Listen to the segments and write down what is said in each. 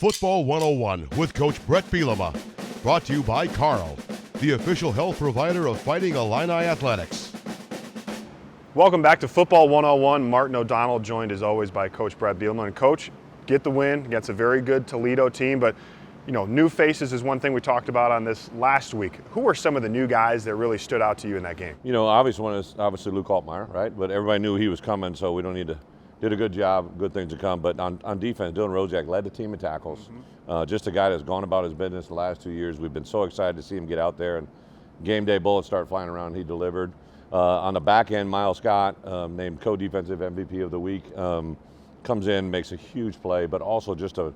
Football 101 with Coach Bret Bielema. Brought to you by Carl, the official health provider of Fighting Illini Athletics. Welcome back to Football 101. Martin O'Donnell joined as always by Coach Bret Bielema. And Coach, get the win against a very good Toledo team, but new faces is one thing we talked about on this last week. Who were some of the new guys that really stood out to you in that game? Obviously one is obviously Luke Altmaier, right? But everybody knew he was coming, so we don't need to. Did a good job, good things to come. But on defense, Dylan Rosiek led the team in tackles. Just a guy that's gone about his business the last 2 years. We've been so excited to see him get out there and game day bullets start flying around. He delivered. On the back end, Miles Scott, named co-defensive MVP of the week, comes in, makes a huge play, but also just a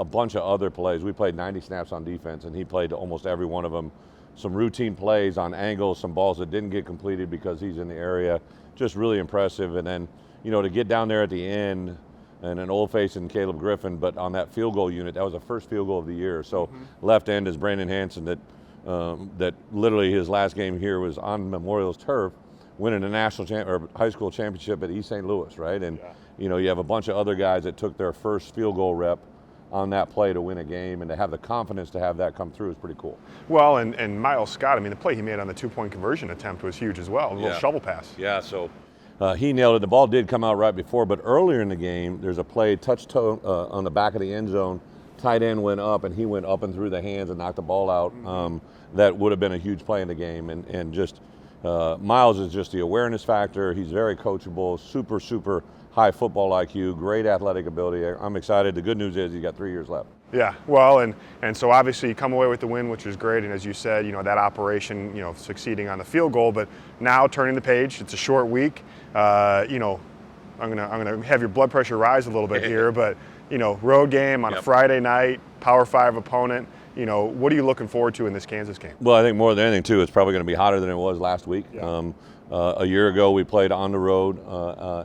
bunch of other plays. We played 90 snaps on defense, and he played almost every one of them. Some routine plays on angles, some balls that didn't get completed because he's in the area. Just really impressive. And then, to get down there at the end, and an old face in Caleb Griffin, but on that field goal unit, that was the first field goal of the year. So left end is Brandon Henderson that literally his last game here was on Memorial's turf, winning a national high school championship at East St. Louis, right? And you have a bunch of other guys that took their first field goal rep on that play to win a game, and to have the confidence to have that come through is pretty cool. Well, and Miles Scott, the play he made on the 2-point conversion attempt was huge as well, a little shovel pass. Yeah, so he nailed it. The ball did come out right before, but earlier in the game, there's a play, touch toe on the back of the end zone, tight end went up, and he went up and through the hands and knocked the ball out. That would have been a huge play in the game, and just Miles is just the awareness factor. He's very coachable, super high football IQ, great athletic ability. I'm excited. The good news is he's got 3 years left. Yeah, well, and so obviously you come away with the win, which is great, and as you said, that operation, succeeding on the field goal, but now turning the page, it's a short week. I'm gonna have your blood pressure rise a little bit here, but road game on a Friday night, Power 5 opponent. What are you looking forward to in this Kansas game? Well, I think more than anything, too, it's probably going to be hotter than it was last week. A year ago, we played on the road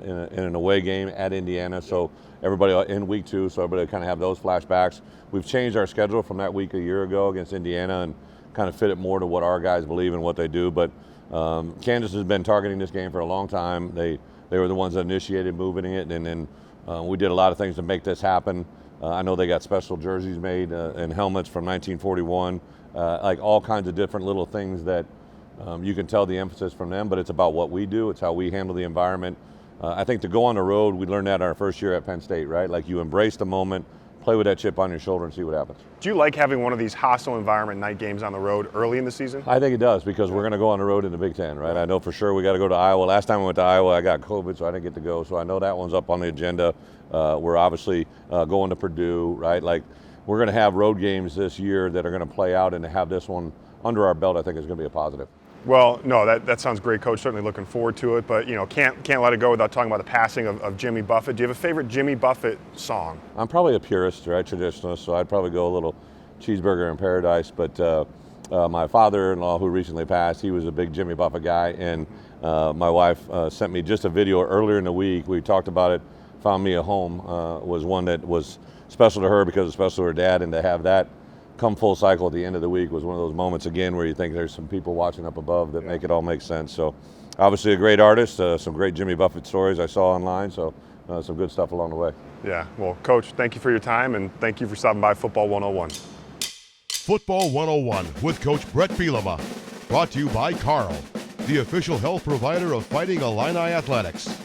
in an away game at Indiana, so everybody in week 2, so everybody kind of have those flashbacks. We've changed our schedule from that week a year ago against Indiana and kind of fit it more to what our guys believe and what they do. But Kansas has been targeting this game for a long time. They were the ones that initiated moving it, and then we did a lot of things to make this happen. I know they got special jerseys made and helmets from 1941, like all kinds of different little things that you can tell the emphasis from them, but it's about what we do. It's how we handle the environment. I think to go on the road, we learned that our first year at Penn State, right? Like you embrace the moment, play with that chip on your shoulder and see what happens. Do you like having one of these hostile environment night games on the road early in the season? I think it does, because we're going to go on the road in the Big Ten, right? I know for sure we got to go to Iowa. Last time we went to Iowa, I got COVID, so I didn't get to go. So I know that one's up on the agenda. We're obviously going to Purdue, right? Like we're going to have road games this year that are going to play out, and to have this one under our belt, I think is going to be a positive. Well, no, that sounds great, Coach. Certainly looking forward to it, but can't let it go without talking about the passing of Jimmy Buffett. Do you have a favorite Jimmy Buffett song? I'm probably a purist, right, traditionalist, so I'd probably go a little Cheeseburger in Paradise. But my father-in-law, who recently passed, he was a big Jimmy Buffett guy, and my wife sent me just a video earlier in the week. We talked about it. Found Me a Home was one that was special to her because it's special to her dad, and to have that come full cycle at the end of the week was one of those moments again where you think there's some people watching up above that make it all make sense. So obviously a great artist, some great Jimmy Buffett stories I saw online, so some good stuff along the way. Yeah, well, Coach, thank you for your time, and thank you for stopping by Football 101. Football 101 with Coach Bret Bielema. Brought to you by Carl, the official health provider of Fighting Illini Athletics.